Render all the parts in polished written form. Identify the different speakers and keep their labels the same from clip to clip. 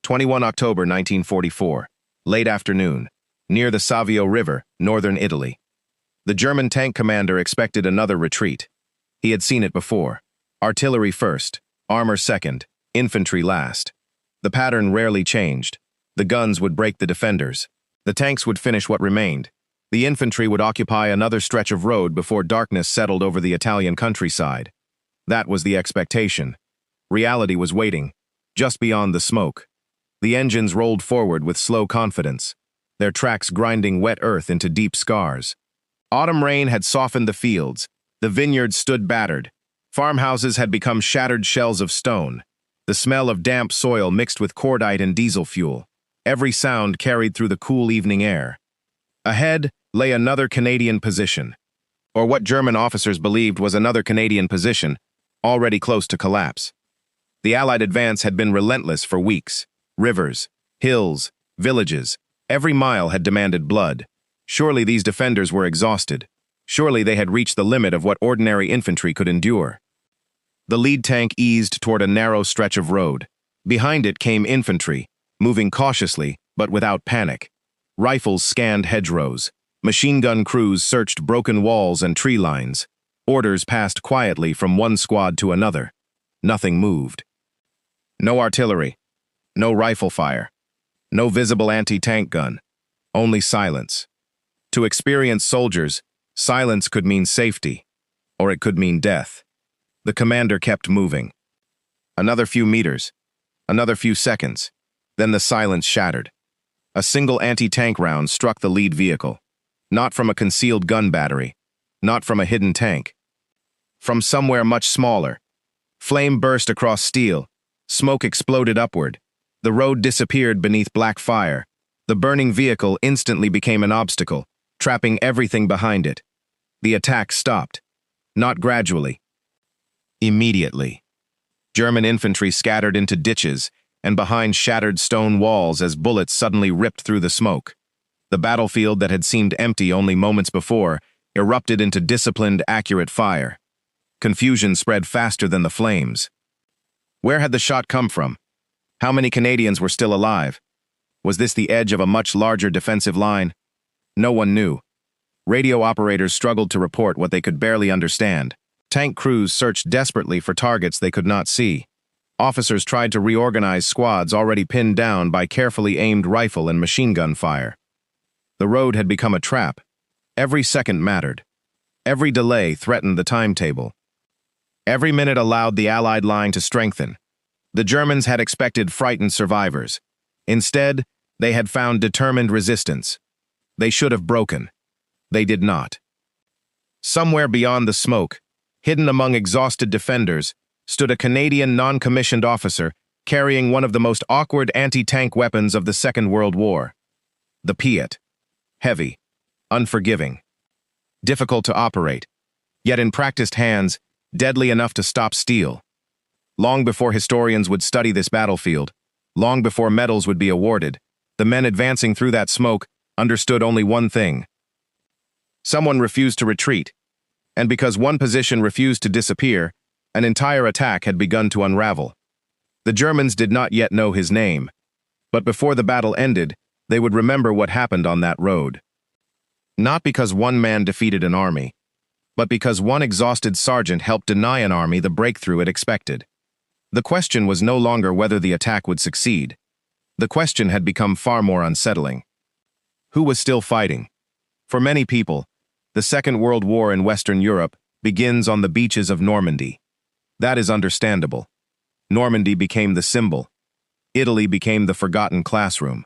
Speaker 1: 21 October 1944, late afternoon, near the Savio River, northern Italy. The German tank commander expected another retreat. He had seen it before. Artillery first, armor second, infantry last. The pattern rarely changed. The guns would break the defenders. The tanks would finish what remained. The infantry would occupy another stretch of road before darkness settled over the Italian countryside. That was the expectation. Reality was waiting, just beyond the smoke. The engines rolled forward with slow confidence, their tracks grinding wet earth into deep scars. Autumn rain had softened the fields. The vineyards stood battered. Farmhouses had become shattered shells of stone. The smell of damp soil mixed with cordite and diesel fuel. Every sound carried through the cool evening air. Ahead lay another Canadian position, or what German officers believed was another Canadian position, already close to collapse. The Allied advance had been relentless for weeks. Rivers, hills, villages, every mile had demanded blood. Surely these defenders were exhausted. Surely they had reached the limit of what ordinary infantry could endure. The lead tank eased toward a narrow stretch of road. Behind it came infantry, moving cautiously, but without panic. Rifles scanned hedgerows. Machine gun crews searched broken walls and tree lines. Orders passed quietly from one squad to another. Nothing moved. No artillery. No rifle fire. No visible anti-tank gun. Only silence. To experienced soldiers, silence could mean safety, or it could mean death. The commander kept moving. Another few meters. Another few seconds. Then the silence shattered. A single anti-tank round struck the lead vehicle. Not from a concealed gun battery. Not from a hidden tank. From somewhere much smaller. Flame burst across steel. Smoke exploded upward. The road disappeared beneath black fire. The burning vehicle instantly became an obstacle, trapping everything behind it. The attack stopped. Not gradually. Immediately. German infantry scattered into ditches and behind shattered stone walls as bullets suddenly ripped through the smoke. The battlefield that had seemed empty only moments before erupted into disciplined, accurate fire. Confusion spread faster than the flames. Where had the shot come from? How many Canadians were still alive? Was this the edge of a much larger defensive line? No one knew. Radio operators struggled to report what they could barely understand. Tank crews searched desperately for targets they could not see. Officers tried to reorganize squads already pinned down by carefully aimed rifle and machine gun fire. The road had become a trap. Every second mattered. Every delay threatened the timetable. Every minute allowed the Allied line to strengthen. The Germans had expected frightened survivors. Instead, they had found determined resistance. They should have broken. They did not. Somewhere beyond the smoke, hidden among exhausted defenders, stood a Canadian non-commissioned officer carrying one of the most awkward anti-tank weapons of the Second World War. The PIAT. Heavy, unforgiving, difficult to operate, yet in practiced hands, deadly enough to stop steel. Long before historians would study this battlefield, long before medals would be awarded, the men advancing through that smoke understood only one thing. Someone refused to retreat, and because one position refused to disappear, an entire attack had begun to unravel. The Germans did not yet know his name, but before the battle ended, they would remember what happened on that road. Not because one man defeated an army, but because one exhausted sergeant helped deny an army the breakthrough it expected. The question was no longer whether the attack would succeed. The question had become far more unsettling. Who was still fighting? For many people, the Second World War in Western Europe begins on the beaches of Normandy. That is understandable. Normandy became the symbol. Italy became the forgotten classroom.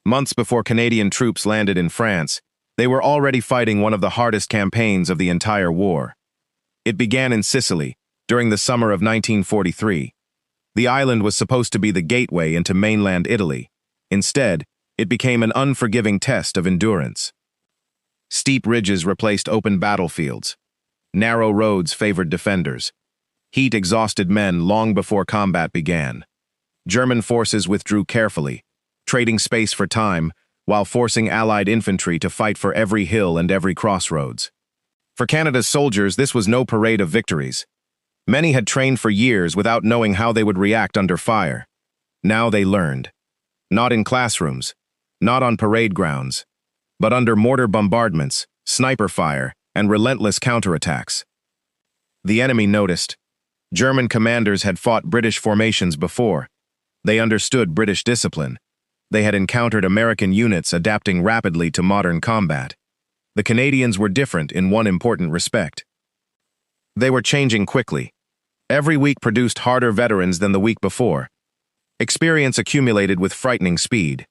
Speaker 1: Months before Canadian troops landed in France, they were already fighting one of the hardest campaigns of the entire war. It began in Sicily, during the summer of 1943. The island was supposed to be the gateway into mainland Italy. Instead, it became an unforgiving test of endurance. Steep ridges replaced open battlefields. Narrow roads favored defenders. Heat exhausted men long before combat began. German forces withdrew carefully, trading space for time, while forcing Allied infantry to fight for every hill and every crossroads. For Canada's soldiers, this was no parade of victories. Many had trained for years without knowing how they would react under fire. Now they learned. Not in classrooms, not on parade grounds, but under mortar bombardments, sniper fire, and relentless counterattacks. The enemy noticed. German commanders had fought British formations before. They understood British discipline. They had encountered American units adapting rapidly to modern combat. The Canadians were different in one important respect. They were changing quickly. Every week produced harder veterans than the week before. Experience accumulated with frightening speed.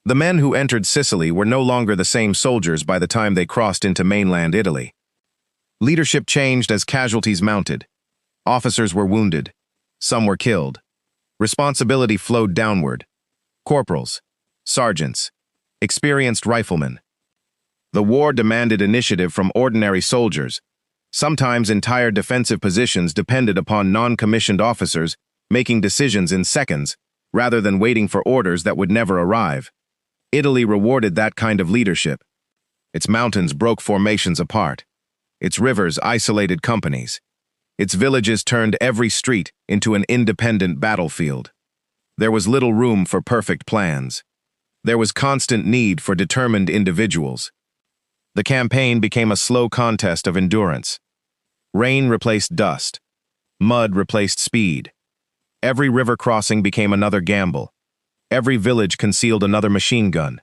Speaker 1: The men who entered Sicily were no longer the same soldiers by the time they crossed into mainland Italy. Leadership changed as casualties mounted. Officers were wounded. Some were killed. Responsibility flowed downward. Corporals, sergeants, experienced riflemen. The war demanded initiative from ordinary soldiers. Sometimes entire defensive positions depended upon non-commissioned officers making decisions in seconds rather than waiting for orders that would never arrive. Italy rewarded that kind of leadership. Its mountains broke formations apart. Its rivers isolated companies. Its villages turned every street into an independent battlefield. There was little room for perfect plans. There was constant need for determined individuals. The campaign became a slow contest of endurance. Rain replaced dust. Mud replaced speed. Every river crossing became another gamble. Every village concealed another machine gun.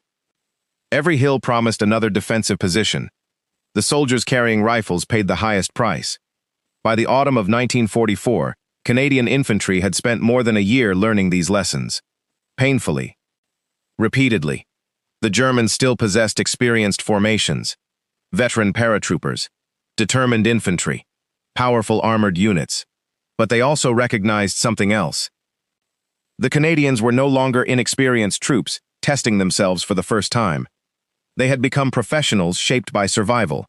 Speaker 1: Every hill promised another defensive position. The soldiers carrying rifles paid the highest price. By the autumn of 1944, Canadian infantry had spent more than a year learning these lessons. Painfully. Repeatedly. The Germans still possessed experienced formations, veteran paratroopers, determined infantry, powerful armored units. But they also recognized something else. The Canadians were no longer inexperienced troops testing themselves for the first time. They had become professionals shaped by survival.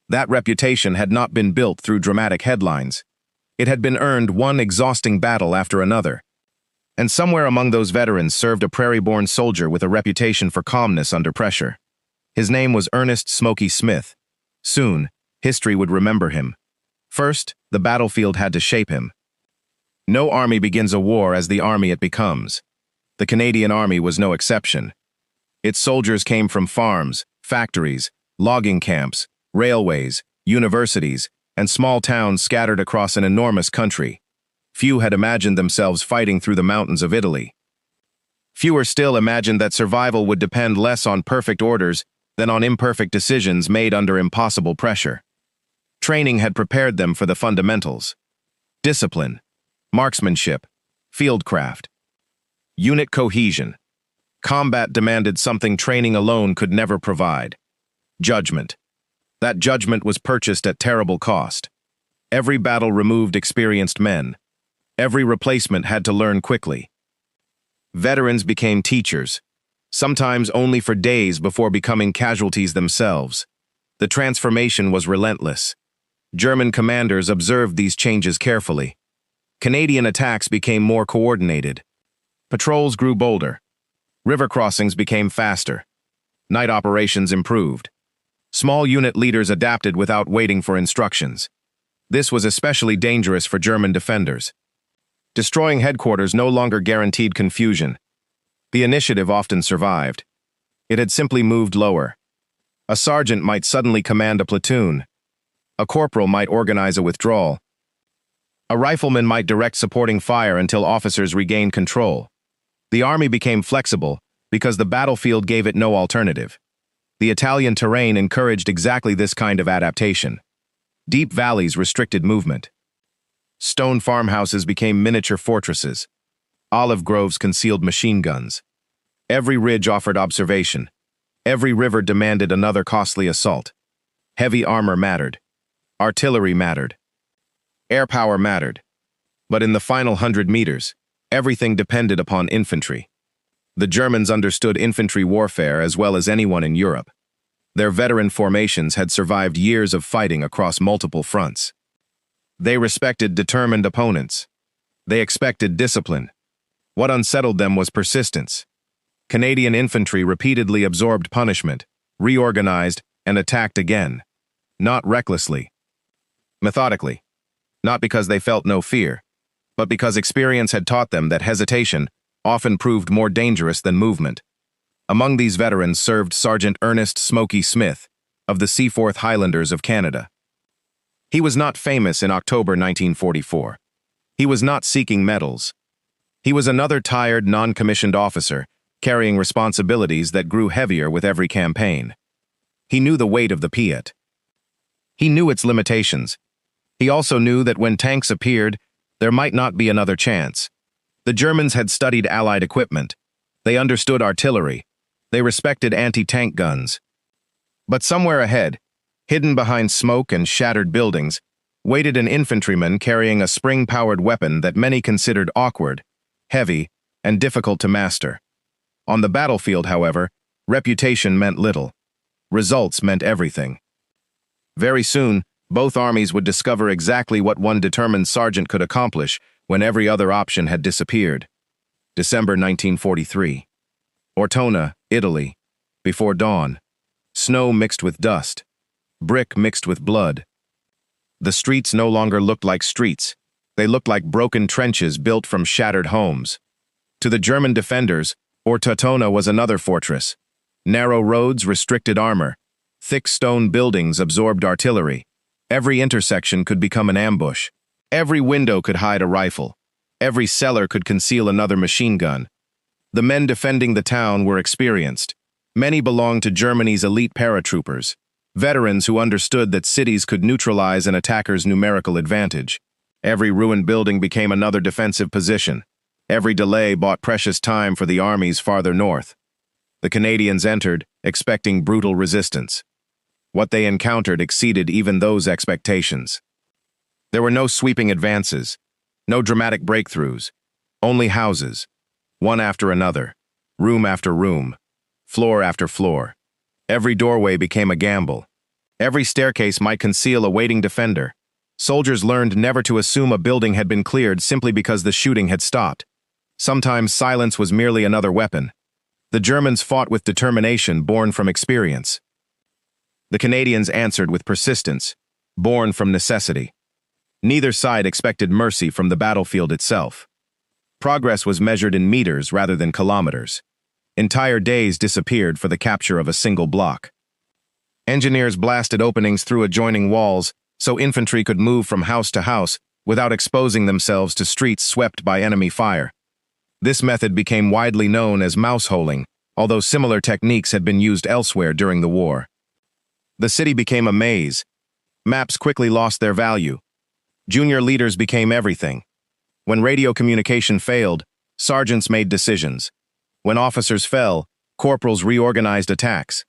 Speaker 1: That reputation had not been built through dramatic headlines. It had been earned one exhausting battle after another. And somewhere among those veterans served a prairie-born soldier with a reputation for calmness under pressure. His name was Ernest "Smokey" Smith. Soon, history would remember him. First, the battlefield had to shape him. No army begins a war as the army it becomes. The Canadian Army was no exception. Its soldiers came from farms, factories, logging camps, railways, universities, and small towns scattered across an enormous country. Few had imagined themselves fighting through the mountains of Italy. Fewer still imagined that survival would depend less on perfect orders than on imperfect decisions made under impossible pressure. Training had prepared them for the fundamentals: discipline, marksmanship, fieldcraft, unit cohesion. Combat demanded something training alone could never provide: judgment. That judgment was purchased at terrible cost. Every battle removed experienced men. Every replacement had to learn quickly. Veterans became teachers, sometimes only for days before becoming casualties themselves. The transformation was relentless. German commanders observed these changes carefully. Canadian attacks became more coordinated. Patrols grew bolder. River crossings became faster. Night operations improved. Small unit leaders adapted without waiting for instructions. This was especially dangerous for German defenders. Destroying headquarters no longer guaranteed confusion. The initiative often survived. It had simply moved lower. A sergeant might suddenly command a platoon. A corporal might organize a withdrawal. A rifleman might direct supporting fire until officers regained control. The army became flexible because the battlefield gave it no alternative. The Italian terrain encouraged exactly this kind of adaptation. Deep valleys restricted movement. Stone farmhouses became miniature fortresses. Olive groves concealed machine guns. Every ridge offered observation. Every river demanded another costly assault. Heavy armor mattered. Artillery mattered. Air power mattered. But in the final 100 meters, everything depended upon infantry. The Germans understood infantry warfare as well as anyone in Europe. Their veteran formations had survived years of fighting across multiple fronts. They respected determined opponents. They expected discipline. What unsettled them was persistence. Canadian infantry repeatedly absorbed punishment, reorganized, and attacked again. Not recklessly. Methodically. Not because they felt no fear, but because experience had taught them that hesitation often proved more dangerous than movement. Among these veterans served Sergeant Ernest "Smokey" Smith of the Seaforth Highlanders of Canada. He was not famous in October 1944. He was not seeking medals. He was another tired, non-commissioned officer, carrying responsibilities that grew heavier with every campaign. He knew the weight of the PIAT. He knew its limitations. He also knew that when tanks appeared, there might not be another chance. The Germans had studied Allied equipment. They understood artillery. They respected anti-tank guns. But somewhere ahead, hidden behind smoke and shattered buildings, waited an infantryman carrying a spring-powered weapon that many considered awkward, heavy, and difficult to master. On the battlefield, however, reputation meant little. Results meant everything. Very soon, both armies would discover exactly what one determined sergeant could accomplish when every other option had disappeared. December 1943. Ortona, Italy. Before dawn. Snow mixed with dust. Brick mixed with blood. The streets no longer looked like streets. They looked like broken trenches built from shattered homes. To the German defenders, Ortona was another fortress. Narrow roads restricted armor. Thick stone buildings absorbed artillery. Every intersection could become an ambush. Every window could hide a rifle. Every cellar could conceal another machine gun. The men defending the town were experienced. Many belonged to Germany's elite paratroopers, veterans who understood that cities could neutralize an attacker's numerical advantage. Every ruined building became another defensive position. Every delay bought precious time for the armies farther north. The Canadians entered, expecting brutal resistance. What they encountered exceeded even those expectations. There were no sweeping advances, no dramatic breakthroughs, only houses, one after another, room after room, floor after floor. Every doorway became a gamble. Every staircase might conceal a waiting defender. Soldiers learned never to assume a building had been cleared simply because the shooting had stopped. Sometimes silence was merely another weapon. The Germans fought with determination born from experience. The Canadians answered with persistence, born from necessity. Neither side expected mercy from the battlefield itself. Progress was measured in meters rather than kilometers. Entire days disappeared for the capture of a single block. Engineers blasted openings through adjoining walls so infantry could move from house to house without exposing themselves to streets swept by enemy fire. This method became widely known as mouse-holing, although similar techniques had been used elsewhere during the war. The city became a maze. Maps quickly lost their value. Junior leaders became everything. When radio communication failed, sergeants made decisions. When officers fell, corporals reorganized attacks.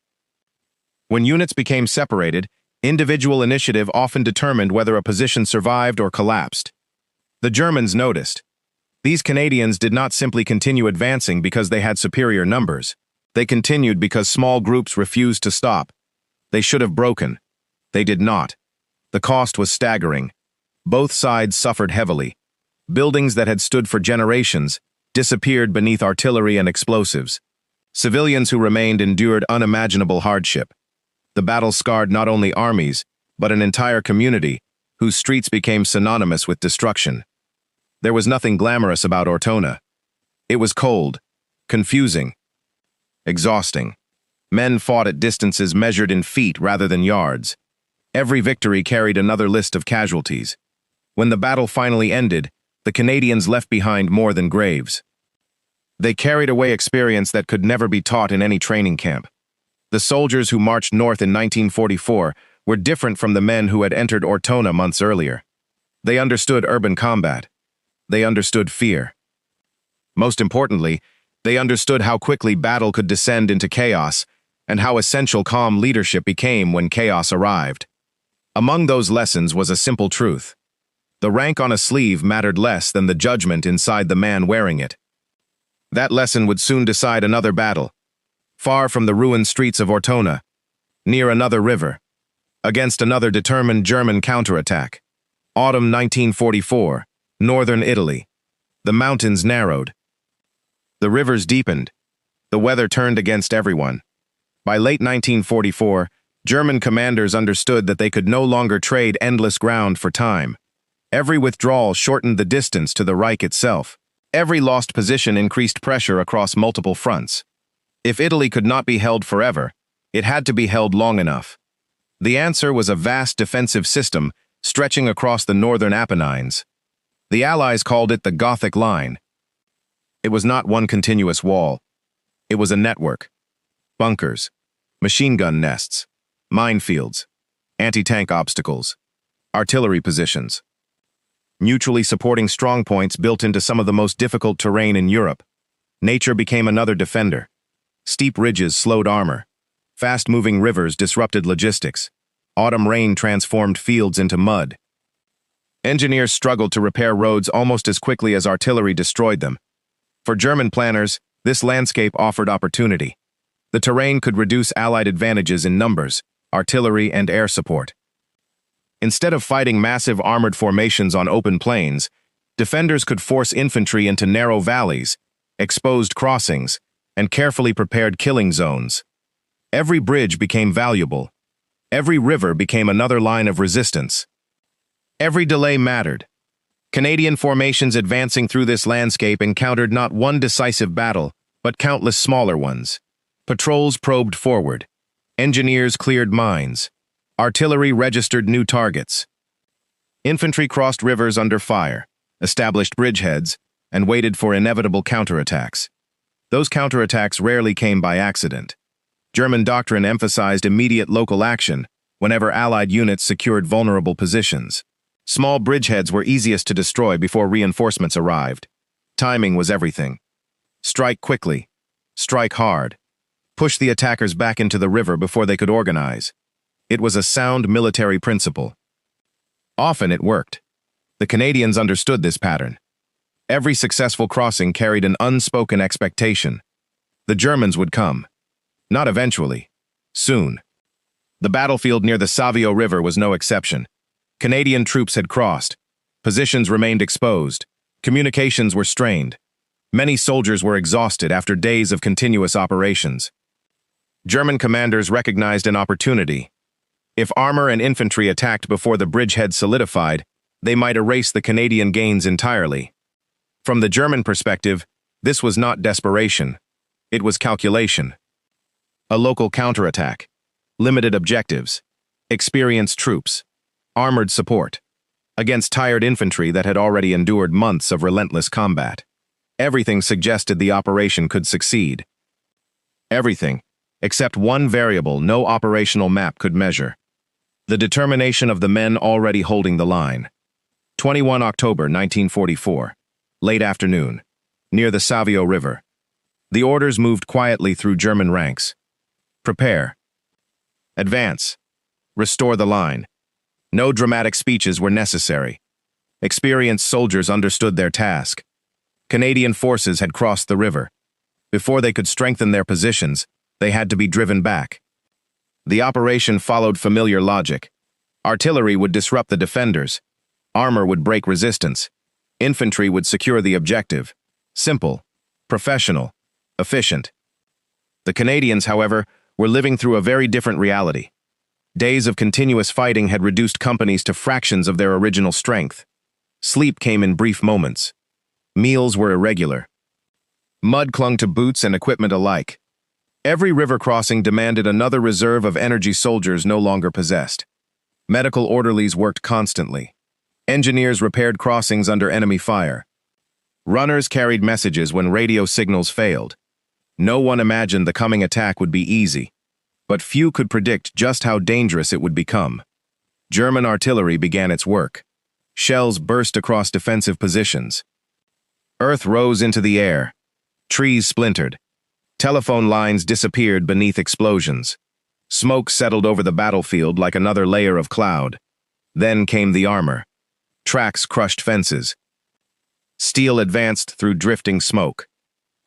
Speaker 1: When units became separated, individual initiative often determined whether a position survived or collapsed. The Germans noticed. These Canadians did not simply continue advancing because they had superior numbers. They continued because small groups refused to stop. They should have broken. They did not. The cost was staggering. Both sides suffered heavily. Buildings that had stood for generations disappeared beneath artillery and explosives. Civilians who remained endured unimaginable hardship. The battle scarred not only armies, but an entire community, whose streets became synonymous with destruction. There was nothing glamorous about Ortona. It was cold, confusing, exhausting. Men fought at distances measured in feet rather than yards. Every victory carried another list of casualties. When the battle finally ended, the Canadians left behind more than graves. They carried away experience that could never be taught in any training camp. The soldiers who marched north in 1944 were different from the men who had entered Ortona months earlier. They understood urban combat. They understood fear. Most importantly, they understood how quickly battle could descend into chaos and how essential calm leadership became when chaos arrived. Among those lessons was a simple truth. The rank on a sleeve mattered less than the judgment inside the man wearing it. That lesson would soon decide another battle, far from the ruined streets of Ortona, near another river, against another determined German counterattack. Autumn 1944, northern Italy. The mountains narrowed. The rivers deepened. The weather turned against everyone. By late 1944, German commanders understood that they could no longer trade endless ground for time. Every withdrawal shortened the distance to the Reich itself. Every lost position increased pressure across multiple fronts. If Italy could not be held forever, it had to be held long enough. The answer was a vast defensive system stretching across the northern Apennines. The Allies called it the Gothic Line. It was not one continuous wall. It was a network. Bunkers, machine gun nests, minefields, anti-tank obstacles, artillery positions. Mutually supporting strongpoints built into some of the most difficult terrain in Europe. Nature became another defender. Steep ridges slowed armor. Fast-moving rivers disrupted logistics. Autumn rain transformed fields into mud. Engineers struggled to repair roads almost as quickly as artillery destroyed them. For German planners, this landscape offered opportunity. The terrain could reduce Allied advantages in numbers, artillery, and air support. Instead of fighting massive armored formations on open plains, defenders could force infantry into narrow valleys, exposed crossings, and carefully prepared killing zones. Every bridge became valuable. Every river became another line of resistance. Every delay mattered. Canadian formations advancing through this landscape encountered not one decisive battle, but countless smaller ones. Patrols probed forward. Engineers cleared mines. Artillery registered new targets. Infantry crossed rivers under fire, established bridgeheads, and waited for inevitable counterattacks. Those counterattacks rarely came by accident. German doctrine emphasized immediate local action whenever Allied units secured vulnerable positions. Small bridgeheads were easiest to destroy before reinforcements arrived. Timing was everything. Strike quickly. Strike hard. Push the attackers back into the river before they could organize. It was a sound military principle. Often it worked. The Canadians understood this pattern. Every successful crossing carried an unspoken expectation. The Germans would come. Not eventually. Soon. The battlefield near the Savio River was no exception. Canadian troops had crossed. Positions remained exposed. Communications were strained. Many soldiers were exhausted after days of continuous operations. German commanders recognized an opportunity. If armor and infantry attacked before the bridgehead solidified, they might erase the Canadian gains entirely. From the German perspective, this was not desperation. It was calculation. A local counterattack, limited objectives, experienced troops, armored support, against tired infantry that had already endured months of relentless combat. Everything suggested the operation could succeed. Everything, except one variable no operational map could measure. The determination of the men already holding the line. 21 October 1944, late afternoon, near the Savio River. The orders moved quietly through German ranks. Prepare. Advance. Restore the line. No dramatic speeches were necessary. Experienced soldiers understood their task. Canadian forces had crossed the river. Before they could strengthen their positions, they had to be driven back. The operation followed familiar logic. Artillery would disrupt the defenders. Armor would break resistance. Infantry would secure the objective. Simple, professional, efficient. The Canadians, however, were living through a very different reality. Days of continuous fighting had reduced companies to fractions of their original strength. Sleep came in brief moments. Meals were irregular. Mud clung to boots and equipment alike. Every river crossing demanded another reserve of energy soldiers no longer possessed. Medical orderlies worked constantly. Engineers repaired crossings under enemy fire. Runners carried messages when radio signals failed. No one imagined the coming attack would be easy, but few could predict just how dangerous it would become. German artillery began its work. Shells burst across defensive positions. Earth rose into the air. Trees splintered. Telephone lines disappeared beneath explosions. Smoke settled over the battlefield like another layer of cloud. Then came the armor. Tracks crushed fences. Steel advanced through drifting smoke.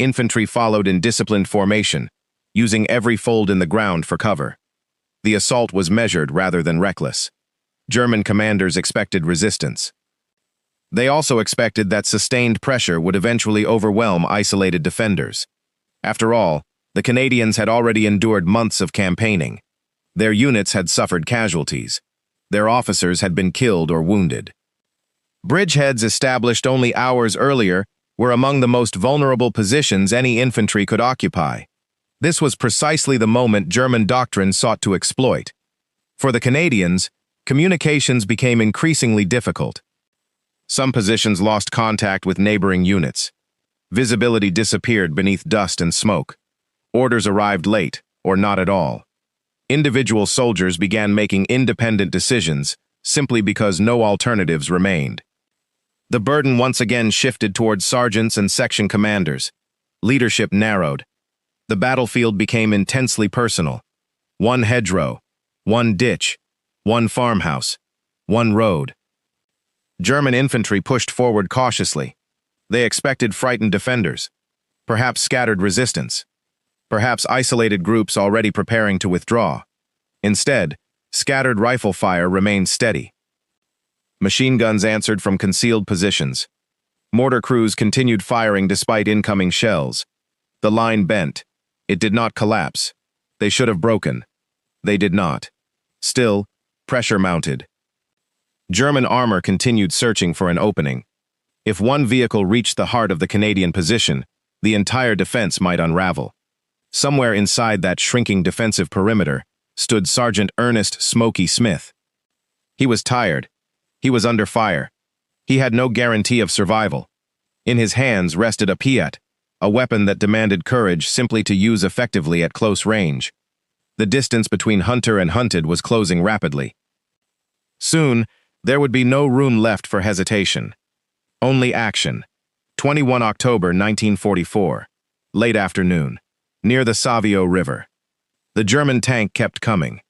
Speaker 1: Infantry followed in disciplined formation, using every fold in the ground for cover. The assault was measured rather than reckless. German commanders expected resistance. They also expected that sustained pressure would eventually overwhelm isolated defenders. After all, the Canadians had already endured months of campaigning. Their units had suffered casualties. Their officers had been killed or wounded. Bridgeheads established only hours earlier were among the most vulnerable positions any infantry could occupy. This was precisely the moment German doctrine sought to exploit. For the Canadians, communications became increasingly difficult. Some positions lost contact with neighboring units. Visibility disappeared beneath dust and smoke. Orders arrived late, or not at all. Individual soldiers began making independent decisions simply because no alternatives remained. The burden once again shifted towards sergeants and section commanders. Leadership narrowed. The battlefield became intensely personal. One hedgerow, one ditch, one farmhouse, one road. German infantry pushed forward cautiously. They expected frightened defenders, perhaps scattered resistance, perhaps isolated groups already preparing to withdraw. Instead, scattered rifle fire remained steady. Machine guns answered from concealed positions. Mortar crews continued firing despite incoming shells. The line bent. It did not collapse. They should have broken. They did not. Still, pressure mounted. German armor continued searching for an opening. If one vehicle reached the heart of the Canadian position, the entire defense might unravel. Somewhere inside that shrinking defensive perimeter stood Sergeant Ernest "Smokey" Smith. He was tired. He was under fire. He had no guarantee of survival. In his hands rested a PIAT, a weapon that demanded courage simply to use effectively at close range. The distance between hunter and hunted was closing rapidly. Soon, there would be no room left for hesitation. Only action. 21 October 1944. Late afternoon. Near the Savio River. The German tank kept coming.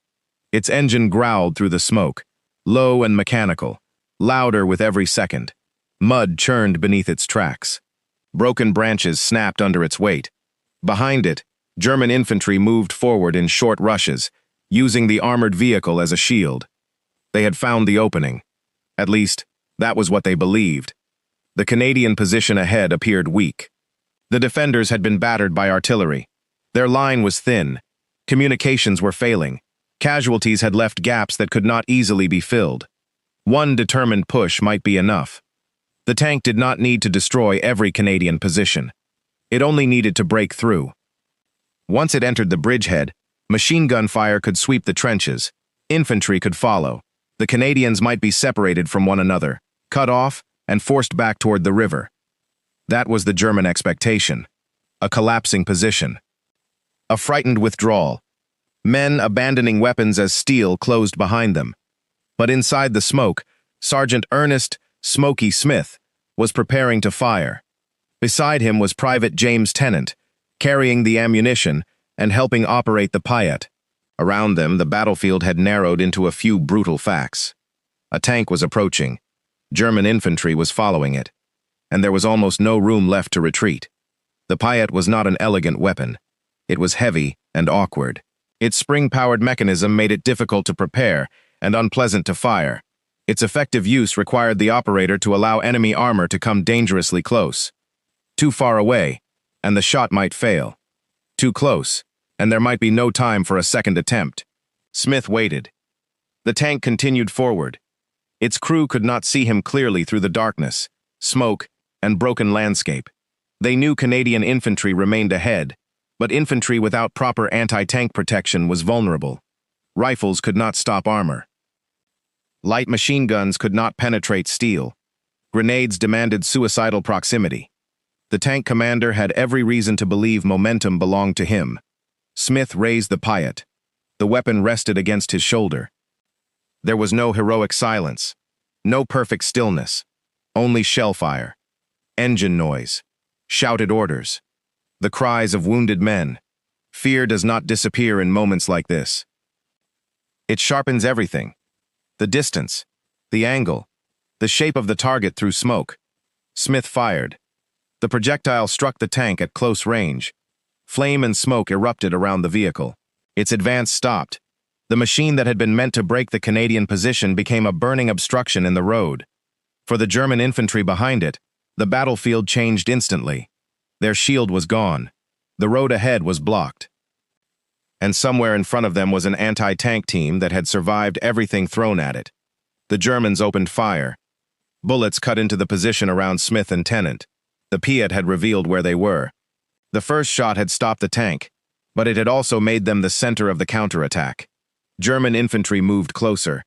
Speaker 1: Its engine growled through the smoke, low and mechanical, louder with every second. Mud churned beneath its tracks. Broken branches snapped under its weight. Behind it, German infantry moved forward in short rushes, using the armored vehicle as a shield. They had found the opening. At least, that was what they believed. The Canadian position ahead appeared weak. The defenders had been battered by artillery. Their line was thin. Communications were failing. Casualties had left gaps that could not easily be filled. One determined push might be enough. The tank did not need to destroy every Canadian position. It only needed to break through. Once it entered the bridgehead, machine gun fire could sweep the trenches. Infantry could follow. The Canadians might be separated from one another, cut off, and forced back toward the river. That was the German expectation. A collapsing position. A frightened withdrawal. Men abandoning weapons as steel closed behind them. But inside the smoke, Sergeant Ernest "Smokey" Smith was preparing to fire. Beside him was Private James Tennant, carrying the ammunition and helping operate the PIAT. Around them, the battlefield had narrowed into a few brutal facts. A tank was approaching. German infantry was following it. And there was almost no room left to retreat. The PIAT was not an elegant weapon. It was heavy and awkward. Its spring-powered mechanism made it difficult to prepare and unpleasant to fire. Its effective use required the operator to allow enemy armor to come dangerously close. Too far away, and the shot might fail. Too close, and there might be no time for a second attempt. Smith waited. The tank continued forward. Its crew could not see him clearly through the darkness, smoke, and broken landscape. They knew Canadian infantry remained ahead, but infantry without proper anti-tank protection was vulnerable. Rifles could not stop armor. Light machine guns could not penetrate steel. Grenades demanded suicidal proximity. The tank commander had every reason to believe momentum belonged to him. Smith raised the PIAT. The weapon rested against his shoulder. There was no heroic silence, no perfect stillness, only shell fire, engine noise, shouted orders, the cries of wounded men. Fear does not disappear in moments like this. It sharpens everything. The distance, the angle, the shape of the target through smoke. Smith fired. The projectile struck the tank at close range. Flame and smoke erupted around the vehicle. Its advance stopped. The machine that had been meant to break the Canadian position became a burning obstruction in the road. For the German infantry behind it, the battlefield changed instantly. Their shield was gone. The road ahead was blocked. And somewhere in front of them was an anti-tank team that had survived everything thrown at it. The Germans opened fire. Bullets cut into the position around Smith and Tennant. The PIAT had revealed where they were. The first shot had stopped the tank, but it had also made them the center of the counterattack. German infantry moved closer.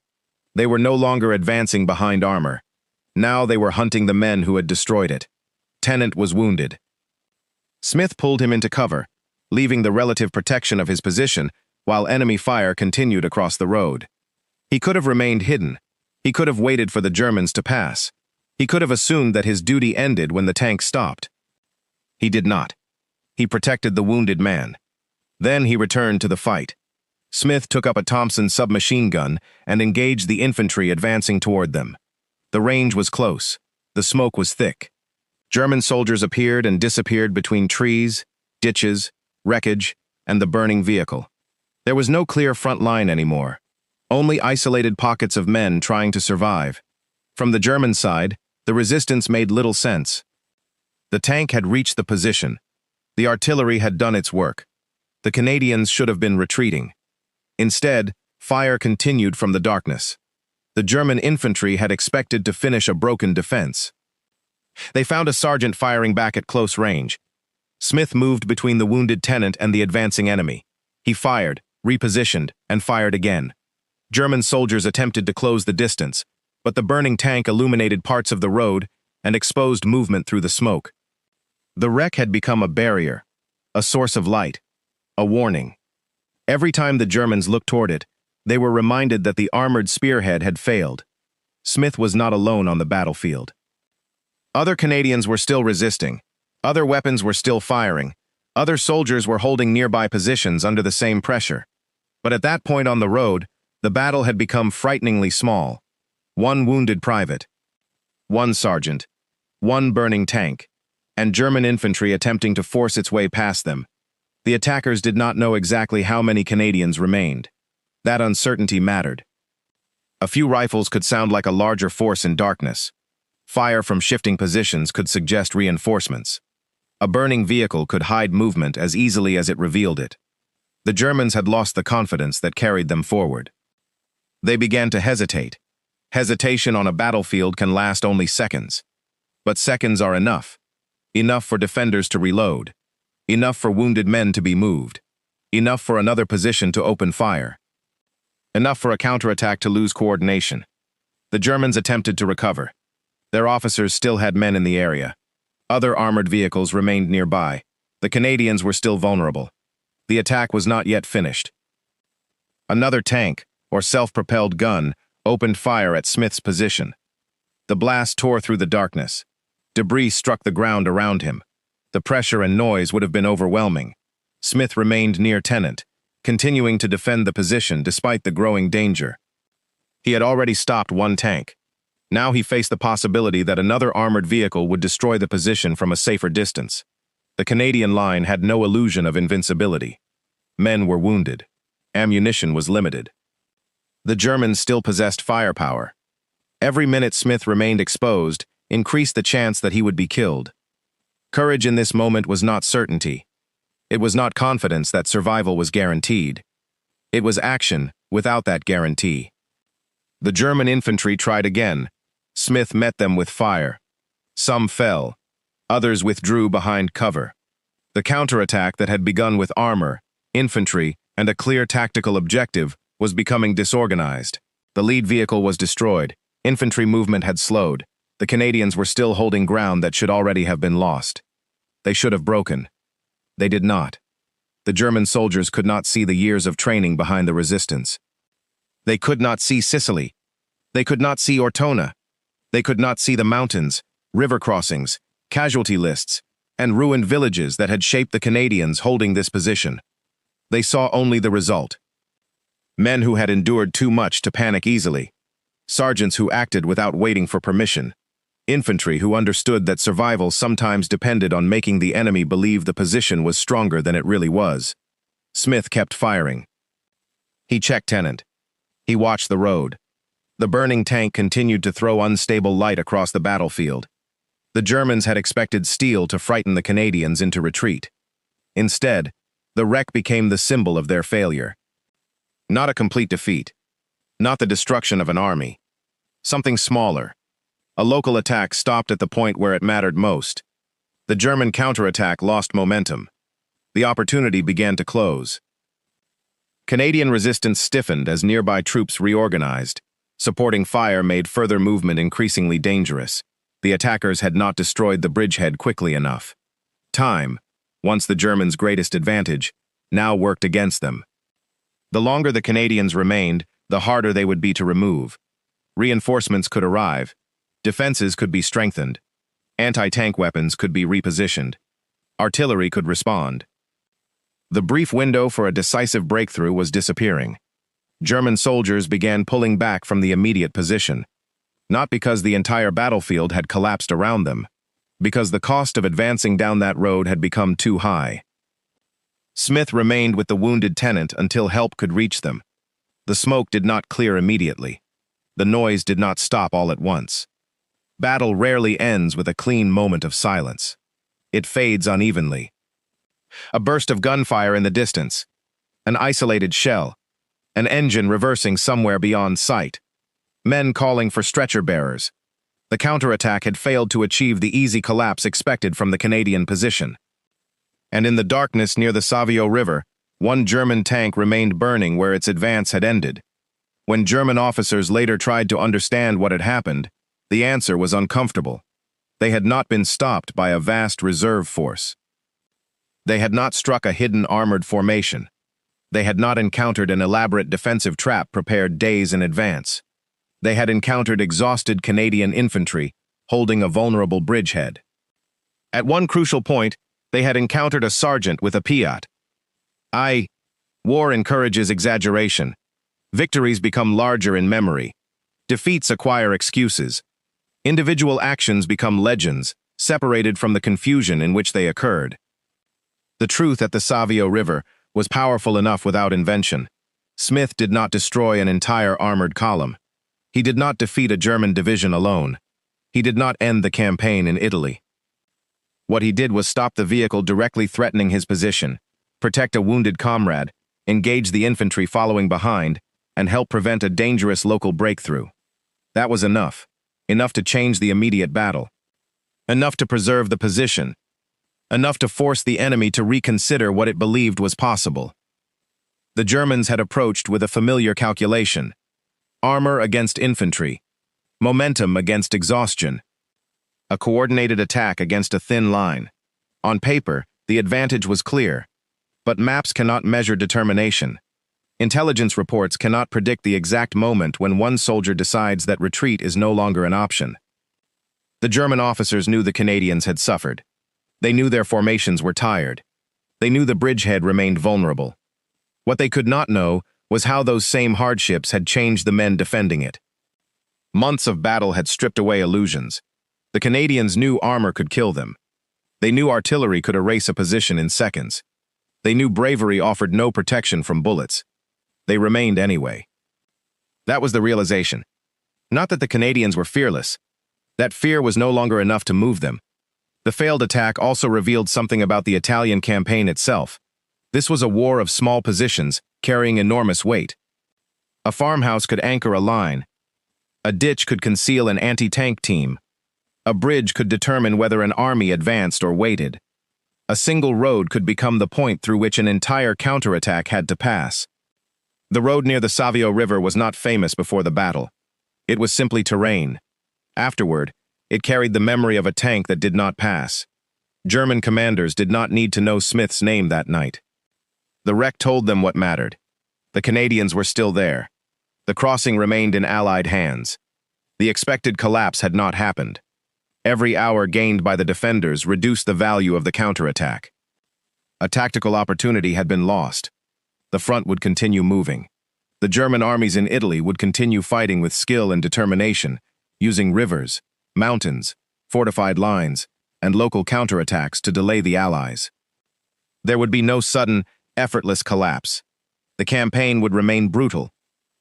Speaker 1: They were no longer advancing behind armor. Now they were hunting the men who had destroyed it. Tennant was wounded. Smith pulled him into cover, leaving the relative protection of his position while enemy fire continued across the road. He could have remained hidden. He could have waited for the Germans to pass. He could have assumed that his duty ended when the tank stopped. He did not. He protected the wounded man. Then he returned to the fight. Smith took up a Thompson submachine gun and engaged the infantry advancing toward them. The range was close. The smoke was thick. German soldiers appeared and disappeared between trees, ditches, wreckage, and the burning vehicle. There was no clear front line anymore. Only isolated pockets of men trying to survive. From the German side, the resistance made little sense. The tank had reached the position. The artillery had done its work. The Canadians should have been retreating. Instead, fire continued from the darkness. The German infantry had expected to finish a broken defense. They found a sergeant firing back at close range. Smith moved between the wounded Tennant and the advancing enemy. He fired, repositioned, and fired again. German soldiers attempted to close the distance, but the burning tank illuminated parts of the road and exposed movement through the smoke. The wreck had become a barrier, a source of light, a warning. Every time the Germans looked toward it, they were reminded that the armored spearhead had failed. Smith was not alone on the battlefield. Other Canadians were still resisting. Other weapons were still firing. Other soldiers were holding nearby positions under the same pressure. But at that point on the road, the battle had become frighteningly small. One wounded private, one sergeant, one burning tank, and German infantry attempting to force its way past them. The attackers did not know exactly how many Canadians remained. That uncertainty mattered. A few rifles could sound like a larger force in darkness. Fire from shifting positions could suggest reinforcements. A burning vehicle could hide movement as easily as it revealed it. The Germans had lost the confidence that carried them forward. They began to hesitate. Hesitation on a battlefield can last only seconds. But seconds are enough. Enough for defenders to reload. Enough for wounded men to be moved. Enough for another position to open fire. Enough for a counterattack to lose coordination. The Germans attempted to recover. Their officers still had men in the area. Other armored vehicles remained nearby. The Canadians were still vulnerable. The attack was not yet finished. Another tank, or self-propelled gun, opened fire at Smith's position. The blast tore through the darkness. Debris struck the ground around him. The pressure and noise would have been overwhelming. Smith remained near Tennant, continuing to defend the position despite the growing danger. He had already stopped one tank. Now he faced the possibility that another armored vehicle would destroy the position from a safer distance. The Canadian line had no illusion of invincibility. Men were wounded. Ammunition was limited. The Germans still possessed firepower. Every minute Smith remained exposed increased the chance that he would be killed. Courage in this moment was not certainty. It was not confidence that survival was guaranteed. It was action without that guarantee. The German infantry tried again. Smith met them with fire. Some fell. Others withdrew behind cover. The counterattack that had begun with armor, infantry, and a clear tactical objective was becoming disorganized. The lead vehicle was destroyed. Infantry movement had slowed. The Canadians were still holding ground that should already have been lost. They should have broken. They did not. The German soldiers could not see the years of training behind the resistance. They could not see Sicily. They could not see Ortona. They could not see the mountains, river crossings, casualty lists, and ruined villages that had shaped the Canadians holding this position. They saw only the result. Men who had endured too much to panic easily. Sergeants who acted without waiting for permission. Infantry who understood that survival sometimes depended on making the enemy believe the position was stronger than it really was. Smith kept firing. He checked Tennant. He watched the road. The burning tank continued to throw unstable light across the battlefield. The Germans had expected steel to frighten the Canadians into retreat. Instead, the wreck became the symbol of their failure. Not a complete defeat. Not the destruction of an army. Something smaller. A local attack stopped at the point where it mattered most. The German counterattack lost momentum. The opportunity began to close. Canadian resistance stiffened as nearby troops reorganized. Supporting fire made further movement increasingly dangerous. The attackers had not destroyed the bridgehead quickly enough. Time, once the Germans' greatest advantage, now worked against them. The longer the Canadians remained, the harder they would be to remove. Reinforcements could arrive. Defenses could be strengthened. Anti-tank weapons could be repositioned. Artillery could respond. The brief window for a decisive breakthrough was disappearing. German soldiers began pulling back from the immediate position, not because the entire battlefield had collapsed around them, because the cost of advancing down that road had become too high. Smith remained with the wounded tenant until help could reach them. The smoke did not clear immediately. The noise did not stop all at once. Battle rarely ends with a clean moment of silence. It fades unevenly. A burst of gunfire in the distance, an isolated shell, an engine reversing somewhere beyond sight, men calling for stretcher bearers. The counterattack had failed to achieve the easy collapse expected from the Canadian position. And in the darkness near the Savio River, one German tank remained burning where its advance had ended. When German officers later tried to understand what had happened, the answer was uncomfortable. They had not been stopped by a vast reserve force. They had not struck a hidden armored formation. They had not encountered an elaborate defensive trap prepared days in advance. They had encountered exhausted Canadian infantry holding a vulnerable bridgehead. At one crucial point, they had encountered a sergeant with a PIAT. War encourages exaggeration. Victories become larger in memory. Defeats acquire excuses. Individual actions become legends, separated from the confusion in which they occurred. The truth at the Savio River was powerful enough without invention. Smith did not destroy an entire armored column. He did not defeat a German division alone. He did not end the campaign in Italy. What he did was stop the vehicle directly threatening his position, protect a wounded comrade, engage the infantry following behind, and help prevent a dangerous local breakthrough. That was enough. Enough to change the immediate battle. Enough to preserve the position. Enough to force the enemy to reconsider what it believed was possible. The Germans had approached with a familiar calculation: armor against infantry, momentum against exhaustion, a coordinated attack against a thin line. On paper, the advantage was clear, but maps cannot measure determination. Intelligence reports cannot predict the exact moment when one soldier decides that retreat is no longer an option. The German officers knew the Canadians had suffered. They knew their formations were tired. They knew the bridgehead remained vulnerable. What they could not know was how those same hardships had changed the men defending it. Months of battle had stripped away illusions. The Canadians knew armor could kill them. They knew artillery could erase a position in seconds. They knew bravery offered no protection from bullets. They remained anyway. That was the realization. Not that the Canadians were fearless. That fear was no longer enough to move them. The failed attack also revealed something about the Italian campaign itself. This was a war of small positions carrying enormous weight. A farmhouse could anchor a line. A ditch could conceal an anti-tank team. A bridge could determine whether an army advanced or waited. A single road could become the point through which an entire counterattack had to pass. The road near the Savio River was not famous before the battle. It was simply terrain. Afterward, it carried the memory of a tank that did not pass. German commanders did not need to know Smith's name that night. The wreck told them what mattered. The Canadians were still there. The crossing remained in Allied hands. The expected collapse had not happened. Every hour gained by the defenders reduced the value of the counterattack. A tactical opportunity had been lost. The front would continue moving. The German armies in Italy would continue fighting with skill and determination, using rivers, mountains, fortified lines, and local counterattacks to delay the Allies. There would be no sudden, effortless collapse. The campaign would remain brutal,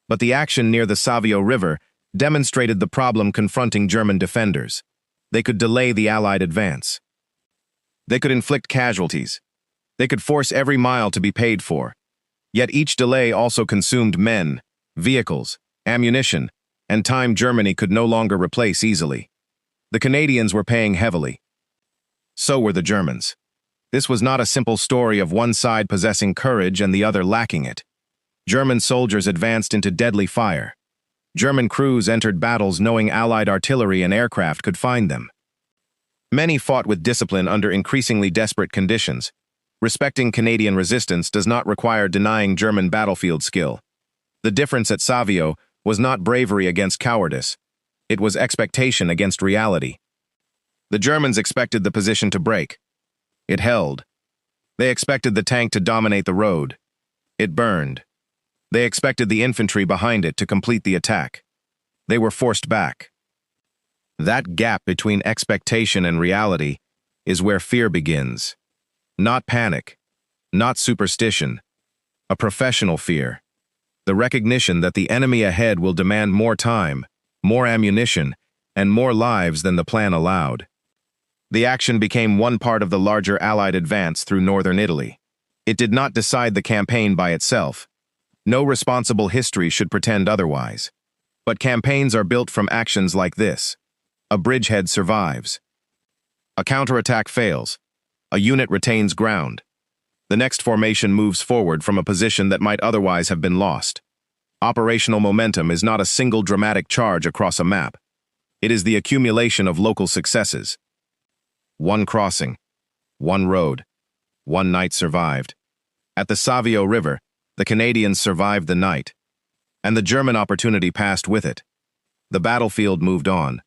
Speaker 1: but the action near the Savio River demonstrated the problem confronting German defenders. They could delay the Allied advance. They could inflict casualties. They could force every mile to be paid for. Yet each delay also consumed men, vehicles, ammunition, and time Germany could no longer replace easily. The Canadians were paying heavily. So were the Germans. This was not a simple story of one side possessing courage and the other lacking it. German soldiers advanced into deadly fire. German crews entered battles knowing Allied artillery and aircraft could find them. Many fought with discipline under increasingly desperate conditions. Respecting Canadian resistance does not require denying German battlefield skill. The difference at Savio was not bravery against cowardice. It was expectation against reality. The Germans expected the position to break. It held. They expected the tank to dominate the road. It burned. They expected the infantry behind it to complete the attack. They were forced back. That gap between expectation and reality is where fear begins. Not panic, not superstition, a professional fear. The recognition that the enemy ahead will demand more time, more ammunition, and more lives than the plan allowed. The action became one part of the larger Allied advance through northern Italy. It did not decide the campaign by itself. No responsible history should pretend otherwise. But campaigns are built from actions like this. A bridgehead survives. A counterattack fails. A unit retains ground. The next formation moves forward from a position that might otherwise have been lost. Operational momentum is not a single dramatic charge across a map. It is the accumulation of local successes. One crossing, one road, one night survived. At the Savio River, the Canadians survived the night, and the German opportunity passed with it. The battlefield moved on.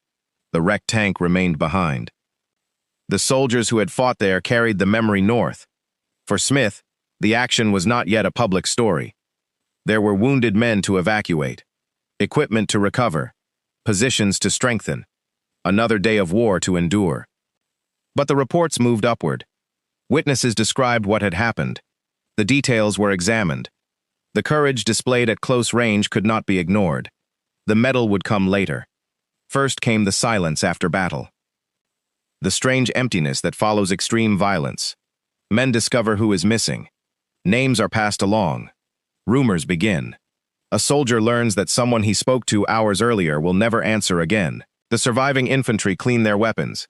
Speaker 1: The wrecked tank remained behind. The soldiers who had fought there carried the memory north. For Smith, the action was not yet a public story. There were wounded men to evacuate, equipment to recover, positions to strengthen, another day of war to endure. But the reports moved upward. Witnesses described what had happened. The details were examined. The courage displayed at close range could not be ignored. The medal would come later. First came the silence after battle. The strange emptiness that follows extreme violence. Men discover who is missing. Names are passed along. Rumors begin. A soldier learns that someone he spoke to hours earlier will never answer again. The surviving infantry clean their weapons.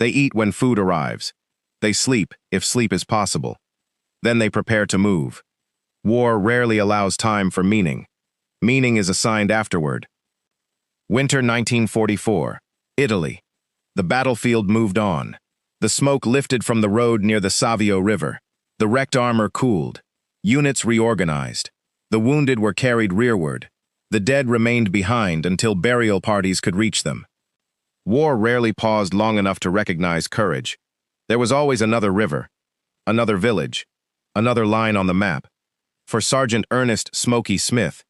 Speaker 1: They eat when food arrives. They sleep, if sleep is possible. Then they prepare to move. War rarely allows time for meaning. Meaning is assigned afterward. Winter 1944. Italy. The battlefield moved on. The smoke lifted from the road near the Savio River. The wrecked armor cooled. Units reorganized. The wounded were carried rearward. The dead remained behind until burial parties could reach them. War rarely paused long enough to recognize courage. There was always another river, another village, another line on the map. For Sergeant Ernest "Smokey" Smith,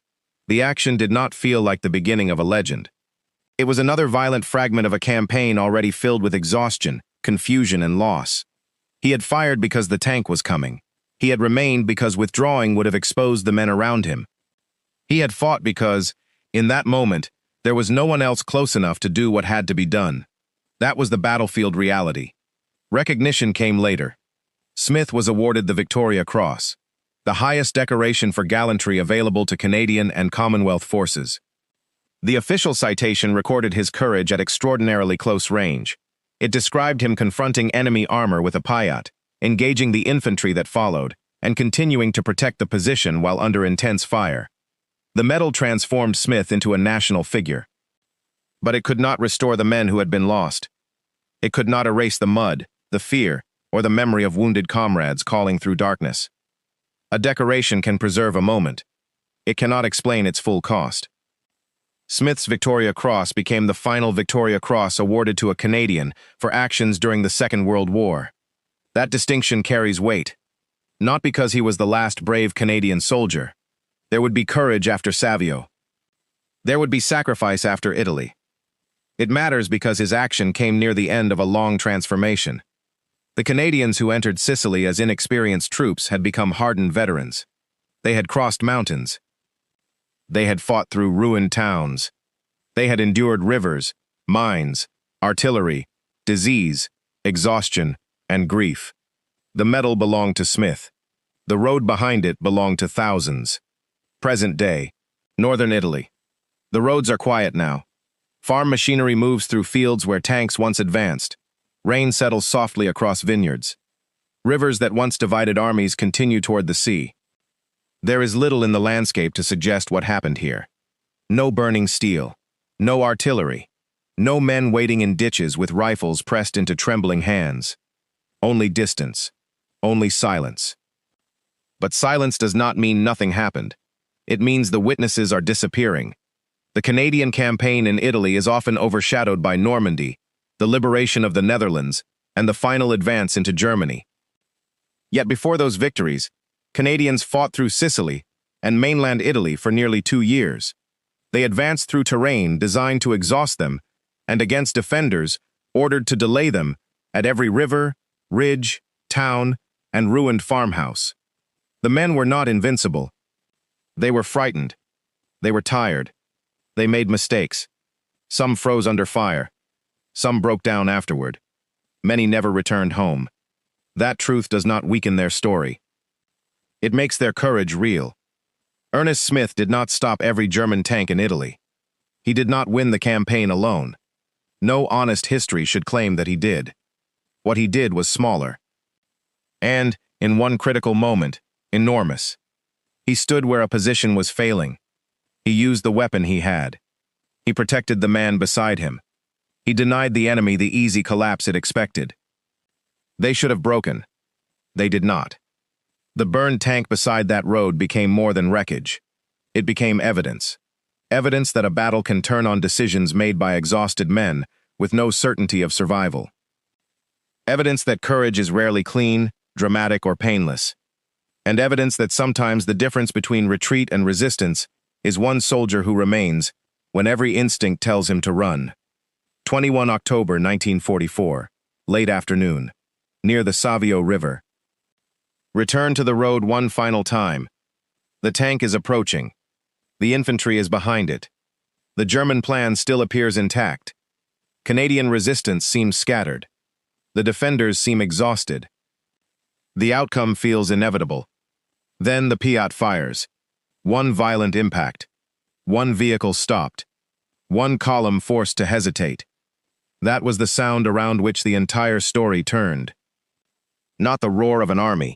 Speaker 1: the action did not feel like the beginning of a legend. It was another violent fragment of a campaign already filled with exhaustion, confusion, and loss. He had fired because the tank was coming. He had remained because withdrawing would have exposed the men around him. He had fought because, in that moment, there was no one else close enough to do what had to be done. That was the battlefield reality. Recognition came later. Smith was awarded the Victoria Cross, the highest decoration for gallantry available to Canadian and Commonwealth forces. The official citation recorded his courage at extraordinarily close range. It described him confronting enemy armor with a PIAT, engaging the infantry that followed, and continuing to protect the position while under intense fire. The medal transformed Smith into a national figure. But it could not restore the men who had been lost. It could not erase the mud, the fear, or the memory of wounded comrades calling through darkness. A decoration can preserve a moment. It cannot explain its full cost. Smith's Victoria Cross became the final Victoria Cross awarded to a Canadian for actions during the Second World War. That distinction carries weight, not because he was the last brave Canadian soldier. There would be courage after Savio. There would be sacrifice after Italy. It matters because his action came near the end of a long transformation. The Canadians who entered Sicily as inexperienced troops had become hardened veterans. They had crossed mountains. They had fought through ruined towns. They had endured rivers, mines, artillery, disease, exhaustion, and grief. The medal belonged to Smith. The road behind it belonged to thousands. Present day, northern Italy. The roads are quiet now. Farm machinery moves through fields where tanks once advanced. Rain settles softly across vineyards. Rivers that once divided armies continue toward the sea. There is little in the landscape to suggest what happened here. No burning steel, no artillery, no men waiting in ditches with rifles pressed into trembling hands. Only distance, only silence. But silence does not mean nothing happened. It means the witnesses are disappearing. The Canadian campaign in Italy is often overshadowed by Normandy, the liberation of the Netherlands, and the final advance into Germany. Yet before those victories, Canadians fought through Sicily and mainland Italy for nearly 2 years. They advanced through terrain designed to exhaust them, and against defenders ordered to delay them at every river, ridge, town, and ruined farmhouse. The men were not invincible. They were frightened. They were tired. They made mistakes. Some froze under fire. Some broke down afterward. Many never returned home. That truth does not weaken their story. It makes their courage real. Ernest Smith did not stop every German tank in Italy. He did not win the campaign alone. No honest history should claim that he did. What he did was smaller. And, in one critical moment, enormous. He stood where a position was failing. He used the weapon he had. He protected the man beside him. He denied the enemy the easy collapse it expected. They should have broken. They did not. The burned tank beside that road became more than wreckage. It became evidence. Evidence that a battle can turn on decisions made by exhausted men with no certainty of survival. Evidence that courage is rarely clean, dramatic, or painless. And evidence that sometimes the difference between retreat and resistance is one soldier who remains when every instinct tells him to run. 21 October 1944, late afternoon, near the Savio River. Return to the road one final time. The tank is approaching. The infantry is behind it. The German plan still appears intact. Canadian resistance seems scattered. The defenders seem exhausted. The outcome feels inevitable. Then the PIAT fires. One violent impact. One vehicle stopped. One column forced to hesitate. That was the sound around which the entire story turned. Not the roar of an army.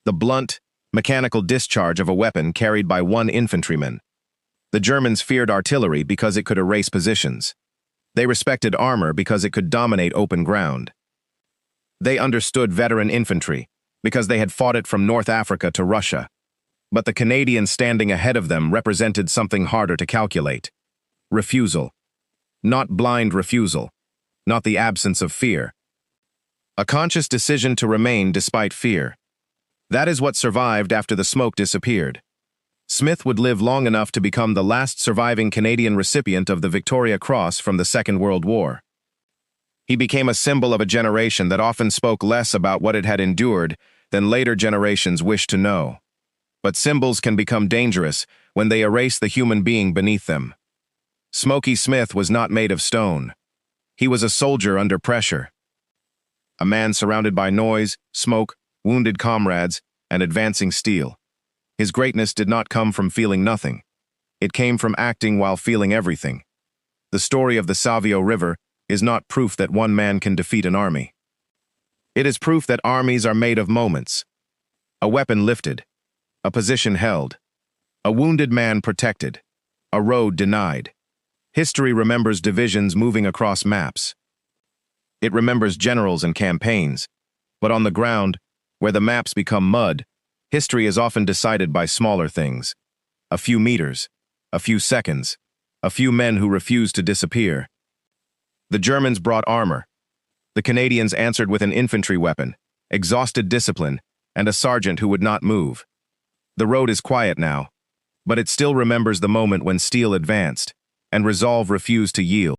Speaker 1: The blunt, mechanical discharge of a weapon carried by one infantryman. The Germans feared artillery because it could erase positions. They respected armor because it could dominate open ground. They understood veteran infantry because they had fought it from North Africa to Russia. But the Canadians standing ahead of them represented something harder to calculate. Refusal. Not blind refusal. Not the absence of fear. A conscious decision to remain despite fear. That is what survived after the smoke disappeared. Smith would live long enough to become the last surviving Canadian recipient of the Victoria Cross from the Second World War. He became a symbol of a generation that often spoke less about what it had endured than later generations wished to know. But symbols can become dangerous when they erase the human being beneath them. Smokey Smith was not made of stone. He was a soldier under pressure. A man surrounded by noise, smoke, wounded comrades, and advancing steel. His greatness did not come from feeling nothing. It came from acting while feeling everything. The story of the Savio River is not proof that one man can defeat an army. It is proof that armies are made of moments. A weapon lifted. A position held. A wounded man protected. A road denied. History remembers divisions moving across maps. It remembers generals and campaigns. But on the ground, where the maps become mud, history is often decided by smaller things. A few meters, a few seconds, a few men who refuse to disappear. The Germans brought armor. The Canadians answered with an infantry weapon, exhausted discipline, and a sergeant who would not move. The road is quiet now, but it still remembers the moment when steel advanced, and resolve refused to yield.